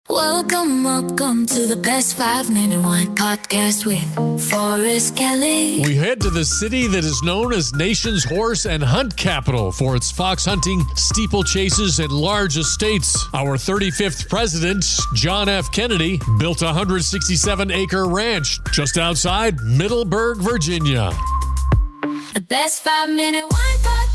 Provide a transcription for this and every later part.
Welcome to the Best 5-Minute Wine Podcast with Forrest Kelly. We head to the city that is known as Nation's Horse and Hunt Capital for its fox hunting, steeplechases, and large estates. Our 35th president, John F. Kennedy, built a 167-acre ranch just outside Middleburg, Virginia. The Best 5-Minute Wine Podcast.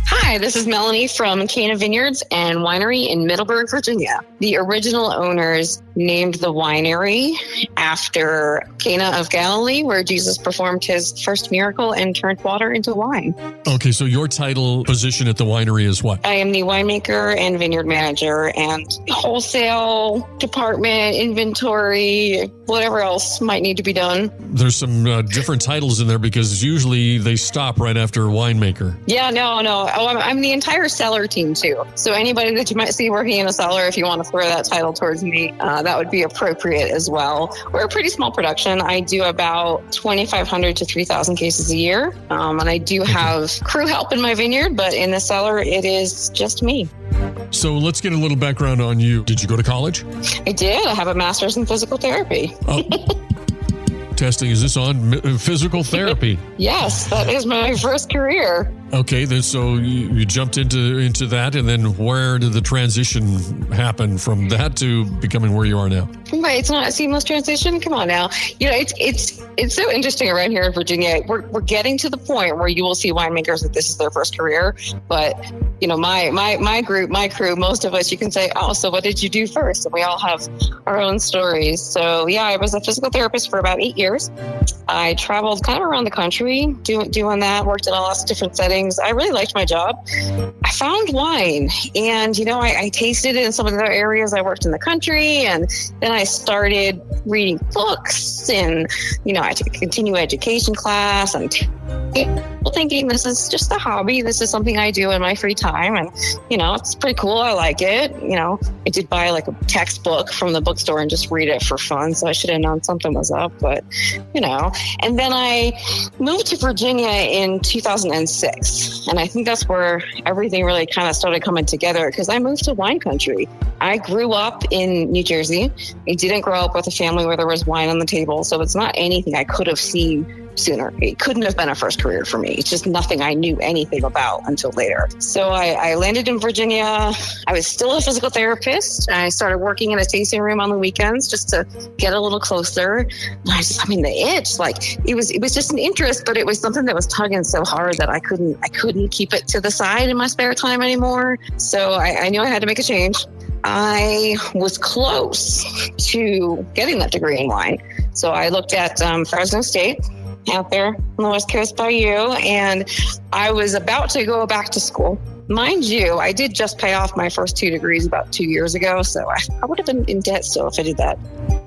Hi, this is Melanie from Cana Vineyards and Winery in Middleburg, Virginia. The original owners named the winery after Cana of Galilee, where Jesus performed his first miracle and turned water into wine. Okay, so your title position at the winery is what? I am the winemaker and vineyard manager and wholesale department, inventory, whatever else might need to be done. There's some different titles in there because usually they stop right after winemaker. Yeah, no. Oh, I'm the entire cellar team too. So anybody that you might see working in a cellar, if you want to throw that title towards me, that would be appropriate as well. We're a pretty small production. I do about 2,500 to 3,000 cases a year. And I do have crew help in my vineyard, but in the cellar, it is just me. So let's get a little background on you. Did you go to college? I did. I have a master's in physical therapy. Oh. Testing, is this on physical therapy? Yes, that is my first career. Okay, then so you jumped into that, and then where did the transition happen from that to becoming where you are now? Right, it's not a seamless transition. Come on now, it's so interesting around here in Virginia. We're getting to the point where you will see winemakers that this is their first career, but my group, my crew, most of us, you can say, oh, so what did you do first? And we all have our own stories. So yeah, I was a physical therapist for about 8 years. I traveled kind of around the country doing that, worked in lots of different settings. I really liked my job. I found wine and, I tasted it in some of the other areas. I worked in the country and then I started reading books and, I took a continuing education class and thinking this is just a hobby. This is something I do in my free time. And, it's pretty cool. I like it. I did buy like a textbook from the bookstore and just read it for fun. So I should have known something was up, but, and then I moved to Virginia in 2006. And I think that's where everything really kind of started coming together because I moved to wine country. I grew up in New Jersey. I didn't grow up with a family where there was wine on the table. So it's not anything I could have seen sooner. It couldn't have been a first career for me. It's just nothing I knew anything about until later. So I landed in Virginia. I was still a physical therapist. I started working in a tasting room on the weekends just to get a little closer. And the itch, it was just an interest, but it was something that was tugging so hard that I couldn't keep it to the side in my spare time anymore. So I knew I had to make a change. I was close to getting that degree in wine. So I looked at Fresno State out there on the West Coast by you, and I was about to go back to school. Mind you, I did just pay off my first 2 degrees about 2 years ago, so I would have been in debt still if I did that.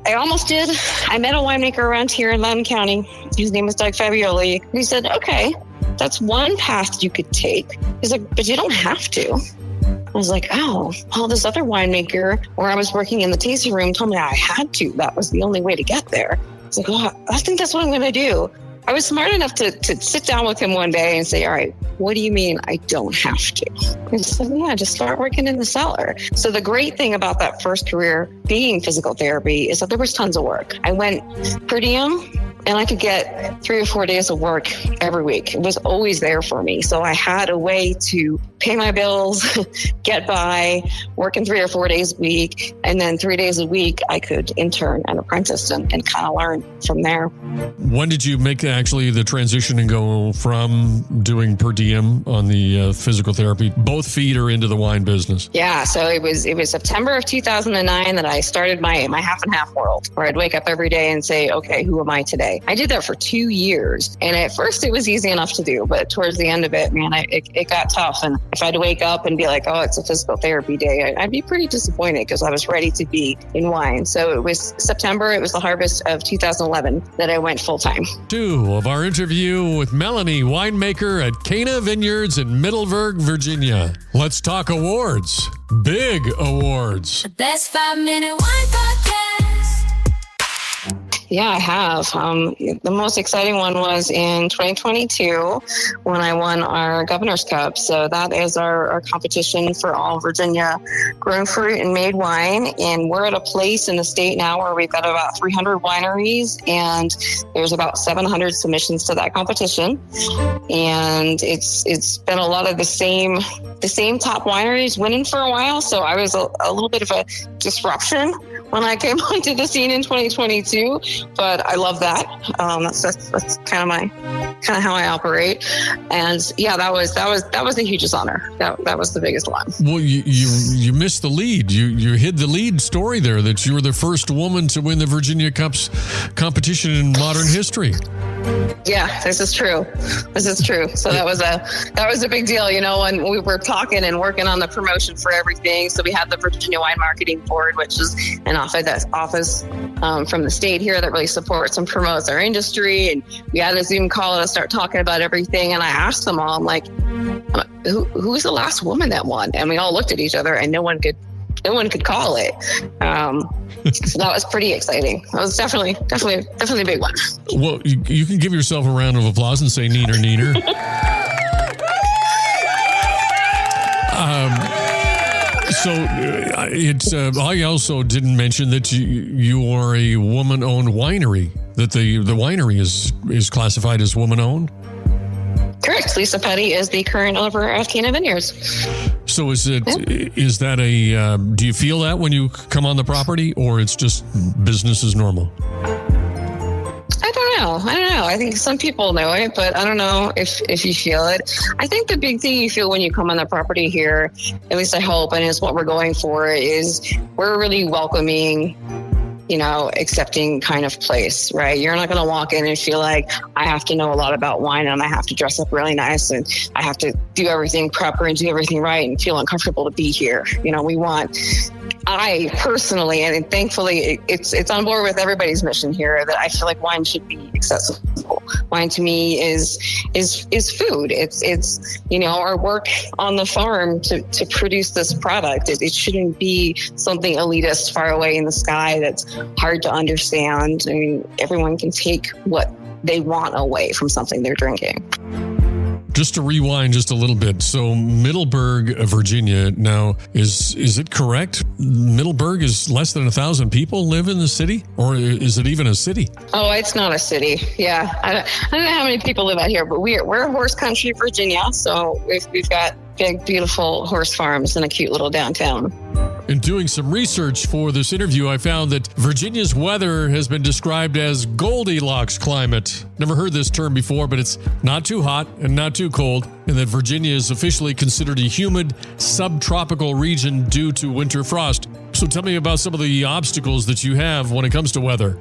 I almost did. I met a winemaker around here in Loudoun County. His name is Doug Fabioli. And he said, okay, that's one path you could take. He's like, but you don't have to. I was like, oh, well, this other winemaker where I was working in the tasting room told me I had to. That was the only way to get there. I was like, oh, I think that's what I'm going to do. I was smart enough to sit down with him one day and say, all right, what do you mean I don't have to? He said, yeah, just start working in the cellar. So the great thing about that first career being physical therapy is that there was tons of work. I went per diem and I could get 3 or 4 days of work every week. It was always there for me. So I had a way to pay my bills, get by, working 3 or 4 days a week. And then 3 days a week, I could intern and apprentice and kind of learn from there. When did you make actually the transition and go from doing per diem on the physical therapy, both feet are into the wine business? Yeah. So it was September of 2009 that I started my half and half world, where I'd wake up every day and say, okay, who am I today? I did that for 2 years. And at first it was easy enough to do, but towards the end of it, man, it got tough. And if I had to wake up and be like, oh, it's a physical therapy day, I'd be pretty disappointed because I was ready to be in wine. So it was September, it was the harvest of 2011 that I went full time. 2 of our interview with Melanie, winemaker at Cana Vineyards in Middleburg, Virginia. Let's talk awards. Big awards. The Best 5-Minute Wine Podcast. Yeah, I have. The most exciting one was in 2022 when I won our Governor's Cup. So that is our competition for all Virginia grown fruit and made wine. And we're at a place in the state now where we've got about 300 wineries and there's about 700 submissions to that competition. And it's been a lot of the same top wineries winning for a while. So I was a little bit of a disruption when I came onto the scene in 2022, but I love that. That's kind of how I operate. And yeah, that was the hugest honor. That was the biggest one. Well, you missed the lead. You hid the lead story there that you were the first woman to win the Virginia Cups competition in modern history. Yeah, this is true. So that was a big deal, when we were talking and working on the promotion for everything. So we had the Virginia Wine Marketing Board, which is an office from the state here that really supports and promotes our industry. And we had a Zoom call to start talking about everything. And I asked them all, I'm like, who was the last woman that won? And we all looked at each other and no one could call it. So that was pretty exciting. That was definitely a big one. Well, you can give yourself a round of applause and say neener, neener. I also didn't mention that you are a woman-owned winery, that the winery is classified as woman-owned. Correct. Lisa Petty is the current owner of Cana Vineyards. So is that do you feel that when you come on the property, or it's just business as normal? I don't know. I think some people know it, but I don't know if you feel it. I think the big thing you feel when you come on the property here, at least I hope, and is what we're going for, is we're really welcoming, accepting kind of place, right? You're not going to walk in and feel like I have to know a lot about wine and I have to dress up really nice and I have to do everything proper and do everything right and feel uncomfortable to be here. I personally, and thankfully it's on board with everybody's mission here, that I feel like wine should be accessible. Wine to me is food. It's our work on the farm to produce this product. It shouldn't be something elitist far away in the sky that's hard to understand. I mean, everyone can take what they want away from something they're drinking. Just to rewind just a little bit. So Middleburg, Virginia, now, is it correct? Middleburg is less than 1,000 people live in the city? Or is it even a city? Oh, it's not a city. Yeah. I don't know how many people live out here, but we're horse country, Virginia. So we've got big, beautiful horse farms and a cute little downtown. In doing some research for this interview, I found that Virginia's weather has been described as Goldilocks climate. Never heard this term before, but it's not too hot and not too cold, and that Virginia is officially considered a humid subtropical region due to winter frost. So tell me about some of the obstacles that you have when it comes to weather.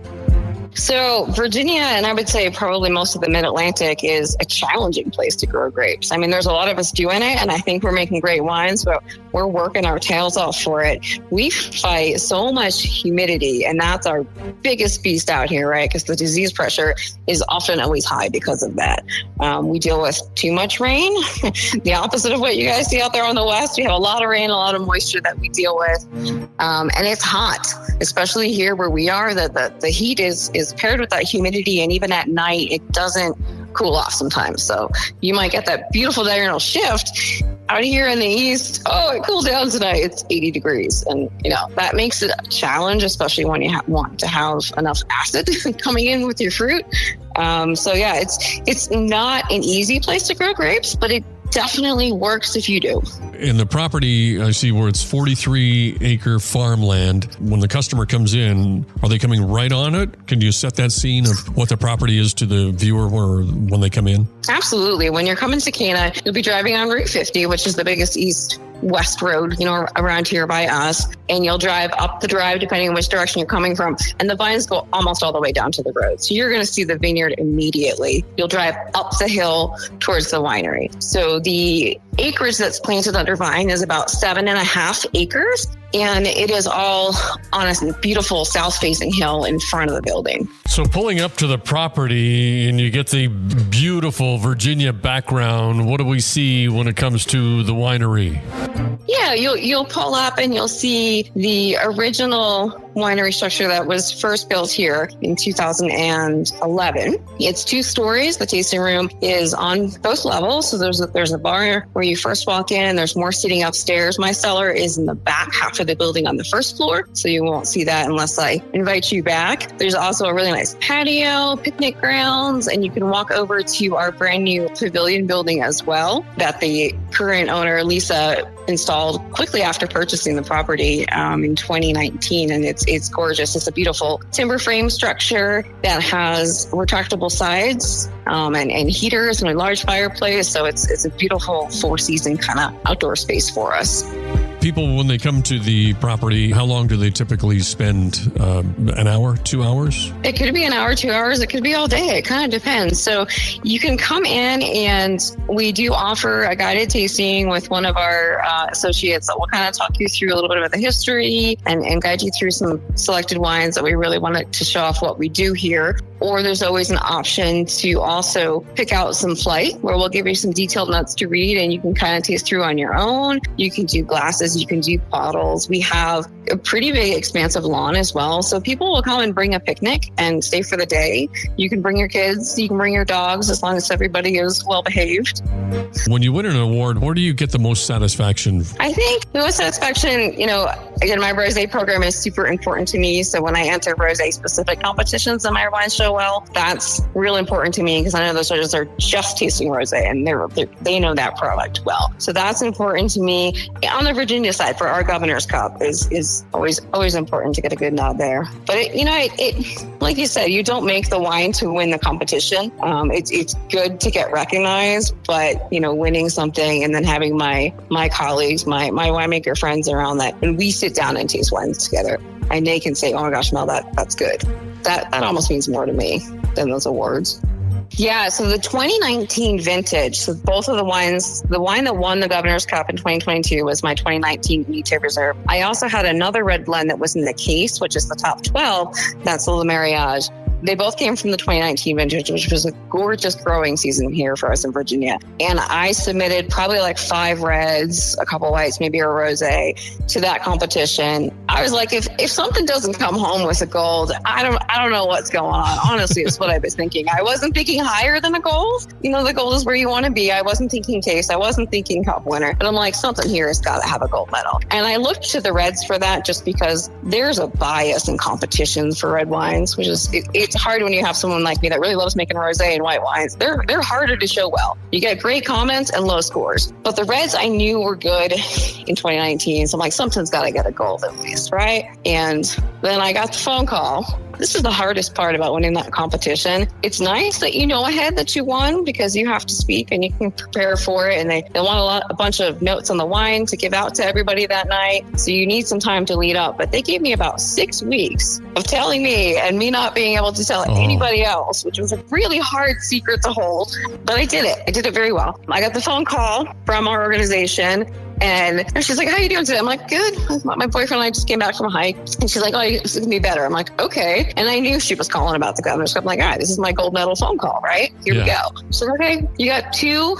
So Virginia, and I would say probably most of the mid-Atlantic, is a challenging place to grow grapes. I mean, there's a lot of us doing it, and I think we're making great wines, but we're working our tails off for it. We fight so much humidity, and that's our biggest beast out here, right? Because the disease pressure is often always high because of that. We deal with too much rain, the opposite of what you guys see out there on the West. We have a lot of rain, a lot of moisture that we deal with, and it's hot, especially here where we are. The heat is paired with that humidity, and even at night, it doesn't cool off sometimes. So you might get that beautiful diurnal shift. Out here in the East, it cooled down tonight. It's 80 degrees. And, that makes it a challenge, especially when you want to have enough acid coming in with your fruit. It's not an easy place to grow grapes, but it definitely works if you do. In the property, I see where it's 43-acre farmland. When the customer comes in, are they coming right on it? Can you set that scene of what the property is to the viewer when they come in? Absolutely. When you're coming to Cana, you'll be driving on Route 50, which is the biggest east-west road, around here by us. And you'll drive up the drive, depending on which direction you're coming from. And the vines go almost all the way down to the road. So you're going to see the vineyard immediately. You'll drive up the hill towards the winery. So the acreage that's planted under vine is about 7.5 acres. And it is all on a beautiful south-facing hill in front of the building. So pulling up to the property and you get the beautiful Virginia background, what do we see when it comes to the winery? Yeah, you'll pull up and you'll see the original winery structure that was first built here in 2011. It's 2 stories. The tasting room is on both levels. So there's a bar where you first walk in. There's more seating upstairs. My cellar is in the back half of the building on the first floor, so you won't see that unless I invite you back. There's also a really nice patio, picnic grounds, and you can walk over to our brand new pavilion building as well that the current owner, Lisa, installed quickly after purchasing the property in 2019, and it's gorgeous. It's a beautiful timber frame structure that has retractable sides and heaters and a large fireplace. So it's a beautiful 4-season kind of outdoor space for us. People, when they come to the property, how long do they typically spend? An hour, 2 hours? It could be an hour, 2 hours. It could be all day. It kind of depends. So you can come in, and we do offer a guided tasting with one of our associates that will kind of talk you through a little bit about the history and guide you through some selected wines that we really wanted to show off what we do here. Or there's always an option to also pick out some flight where we'll give you some detailed notes to read, and you can kind of taste through on your own. You can do glasses, you can do bottles. We have a pretty big expansive lawn as well. So people will come and bring a picnic and stay for the day. You can bring your kids, you can bring your dogs, as long as everybody is well behaved. When you win an award, where do you get the most satisfaction? I think the most satisfaction, again, my rosé program is super important to me. So when I enter rosé specific competitions and my wines show well, that's real important to me because I know those judges are just tasting rosé and they know that product well. So that's important to me. On the Virginia side, for our Governor's Cup is always important to get a good nod there. But it like you said, you don't make the wine to win the competition. It's good to get recognized, but winning something and then having my colleagues, my winemaker friends around that, and we sit down and taste wines together, and they can say, "Oh my gosh, Mel, that's good." That almost means more to me than those awards. Yeah, so the 2019 vintage, so both of the wines, the wine that won the Governor's Cup in 2022 was my 2019 Unité Reserve. I also had another red blend that was in the case, which is the top 12. That's the Le Mariage. They both came from the 2019 vintage, which was a gorgeous growing season here for us in Virginia. And I submitted probably like 5 reds, a couple whites, maybe a rosé to that competition. I was like, if something doesn't come home with a gold, I don't know what's going on. Honestly, it's what I was thinking. I wasn't thinking higher than a gold. The gold is where you want to be. I wasn't thinking taste. I wasn't thinking cup winner. But I'm like, something here has got to have a gold medal. And I looked to the reds for that just because there's a bias in competitions for red wines, which is, it's hard when you have someone like me that really loves making rosé and white wines. They're harder to show well. You get great comments and low scores. But the reds I knew were good in 2019. So I'm like, something's got to get a gold at least, right? And then I got the phone call. This is the hardest part about winning that competition. It's nice that you know ahead that you won because you have to speak and you can prepare for it. And they want a bunch of notes on the wine to give out to everybody that night. So you need some time to lead up. But they gave me about 6 weeks of telling me and me not being able to tell anybody else, which was a really hard secret to hold. But I did it. I did it very well. I got the phone call from our organization. And she's like, "How are you doing today?" I'm like, "Good." My boyfriend and I just came back from a hike. And she's like, "Oh, it's going to be better." I'm like, "Okay." And I knew she was calling about the Governor's Cup. I'm like, "All right, this is my gold medal phone call, right? Here we go." She's like, "Okay, you got 2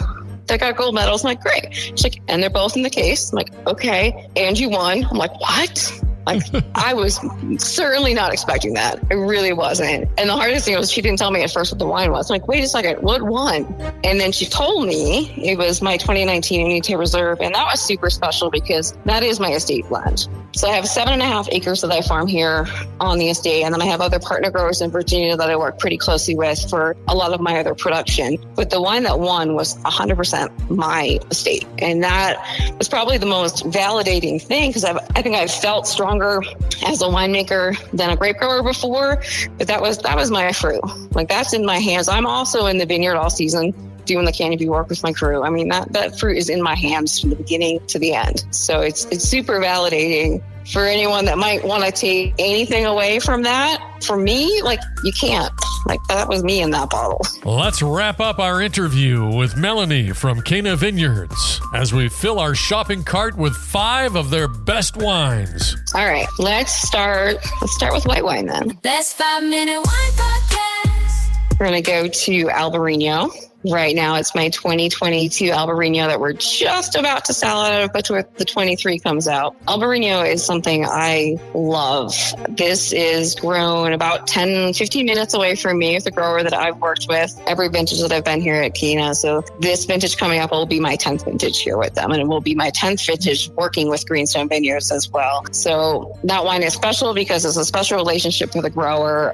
that got gold medals." I'm like, "Great." She's like, "And they're both in the case." I'm like, "Okay. And you won." I'm like, "What?" Like, I was certainly not expecting that. It really wasn't. And the hardest thing was she didn't tell me at first what the wine was. I'm like, "Wait a second, what won?" And then she told me it was my 2019 Unité Reserve. And that was super special because that is my estate blend. So I have 7.5 acres that I farm here on the estate. And then I have other partner growers in Virginia that I work pretty closely with for a lot of my other production. But the wine that won was 100% my estate. And that was probably the most validating thing because I think I've felt stronger as a winemaker than a grape grower before. But that was my fruit. Like, that's in my hands. I'm also in the vineyard all season doing the canopy work with my crew. I mean, that fruit is in my hands from the beginning to the end. So it's super validating for anyone that might want to take anything away from that, for me, like, you can't. Like, that was me in that bottle. Let's wrap up our interview with Melanie from Cana Vineyards as we fill our shopping cart with 5 of their best wines. All right, let's start with white wine then. Best 5-minute wine podcast. We're going to go to Albarino. Right now, it's my 2022 Albarino that we're just about to sell out of, but the 23 comes out. Albarino is something I love. This is grown about 10, 15 minutes away from me with the grower that I've worked with every vintage that I've been here at Cana. So this vintage coming up will be my 10th vintage here with them, and it will be my 10th vintage working with Greenstone Vineyards as well. So that wine is special because it's a special relationship with a grower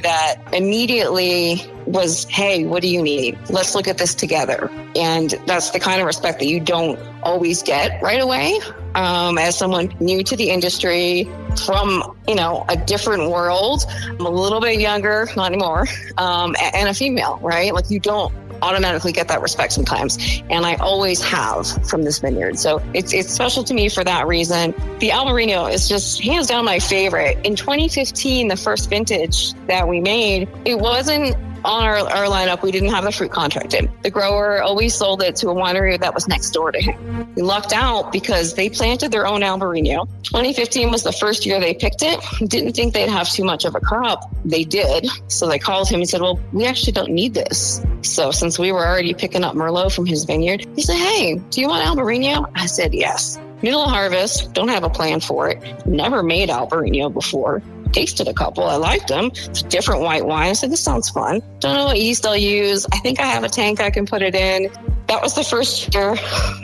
that immediately was, hey, what do you need? Let's look at this together. And that's the kind of respect that you don't always get right away. As someone new to the industry from, a different world, I'm a little bit younger, not anymore, and a female, right? Like, you don't automatically get that respect sometimes. And I always have from this vineyard. So it's special to me for that reason. The Albarino is just hands down my favorite. In 2015, the first vintage that we made, it wasn't on our lineup. We didn't have the fruit contracted. The grower always sold it to a winery that was next door to him. We lucked out because they planted their own Albarino. 2015 was the first year they picked it. Didn't think they'd have too much of a crop. They did. So they called him and said, well, we actually don't need this. So since we were already picking up Merlot from his vineyard, he said, hey, do you want Albarino? I said, yes. Middle of harvest, don't have a plan for it. Never made Albarino before. Tasted a couple. I liked them. It's a different white wine. I said, this sounds fun. Don't know what yeast I'll use. I think I have a tank I can put it in. That was the first year.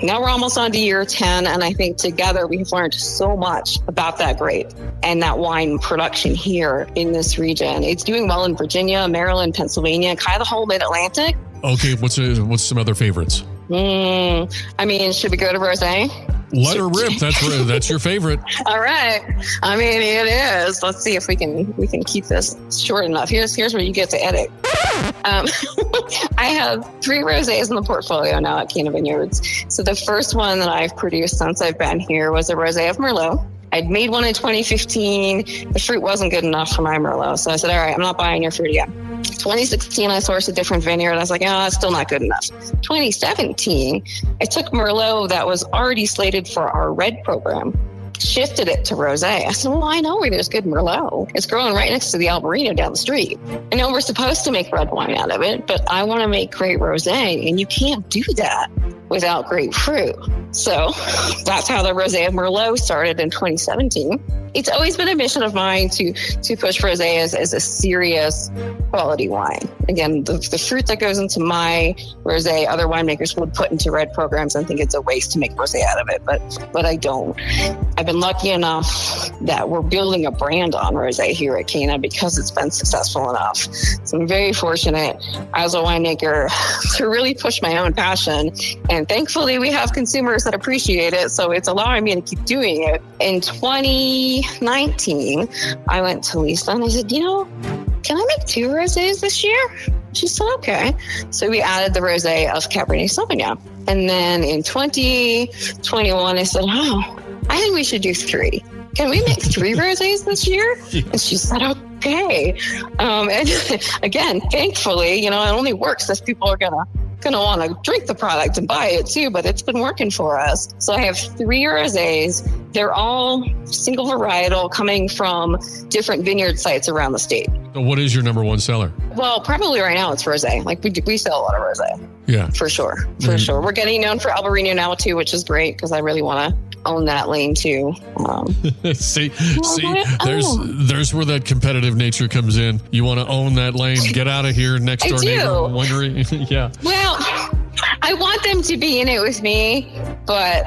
Now we're almost on to year 10. And I think together we've learned so much about that grape and that wine production here in this region. It's doing well in Virginia, Maryland, Pennsylvania, kind of the whole mid-Atlantic. Okay. What's some other favorites? Should we go to rosé? Let her rip. That's your favorite. All right. It is. Let's see if we can keep this short enough. Here's where you get to edit. I have 3 rosés in the portfolio now at Cana Vineyards. So the first one that I've produced since I've been here was a rosé of Merlot. I'd made one in 2015. The fruit wasn't good enough for my Merlot. So I said, all right, I'm not buying your fruit again. 2016, I sourced a different vineyard. I was like, it's still not good enough. 2017, I took Merlot that was already slated for our red program, shifted it to rosé. I said, well, I know where there's good Merlot. It's growing right next to the Albarino down the street. I know we're supposed to make red wine out of it, but I want to make great rosé, and you can't do that without great fruit. So that's how the rosé of Merlot started in 2017. It's always been a mission of mine to push rosé as a serious quality wine. Again, the fruit that goes into my rosé, other winemakers would put into red programs and think it's a waste to make rosé out of it, but I don't. I've been lucky enough that we're building a brand on rosé here at Cana because it's been successful enough. So I'm very fortunate as a winemaker to really push my own passion. And thankfully, we have consumers that appreciate it. So it's allowing me to keep doing it. In 2019, I went to Lisa and I said, can I make 2 rosés this year? She said, okay. So we added the rosé of Cabernet Sauvignon. And then in 2021, I said, I think we should do 3. Can we make 3 rosés this year? And she said, okay. And again, thankfully, it only works if people are going to want to drink the product and buy it too, but it's been working for us. So I have 3 rosés. They're all single varietal coming from different vineyard sites around the state. So what is your number 1 seller? Well, probably right now it's rosé. Like we sell a lot of rosé. Yeah. For sure. Sure. We're getting known for Albarino now too, which is great because I really want to own that lane too. See, there's where that competitive nature comes in. You want to own that lane, get out of here, next door neighbor winery. Yeah. Well, I want them to be in it with me, but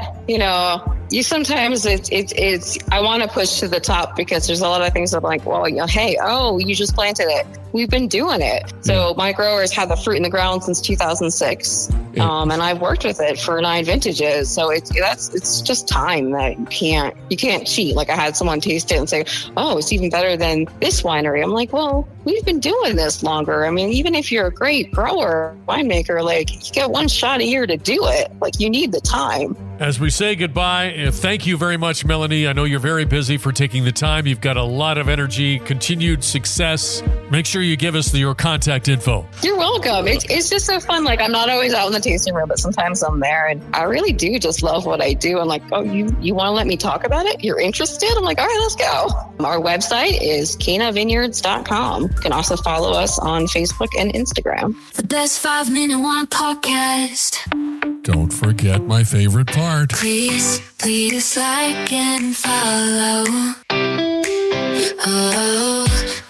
you sometimes it's I want to push to the top because there's a lot of things that I'm like, well, hey, you just planted it. We've been doing it. So my growers had the fruit in the ground since 2006. And I've worked with it for 9 vintages. So it's just time that you can't cheat. Like I had someone taste it and say, it's even better than this winery. I'm like, well, we've been doing this longer. I mean, even if you're a great grower, winemaker, like you get one shot a year to do it. Like you need the time. As we say goodbye, thank you very much, Melanie. I know you're very busy for taking the time. You've got a lot of energy, continued success. Make sure you give us your contact info. You're welcome. It's just so fun. Like I'm not always out in the tasting room, but sometimes I'm there, and I really do just love what I do. I'm like, oh, you want to let me talk about it? You're interested? I'm like, all right, let's go. Our website is canavineyards.com. You can also follow us on Facebook and Instagram. The best 5-minute wine podcast. Don't forget my favorite part. Please like and follow. Oh.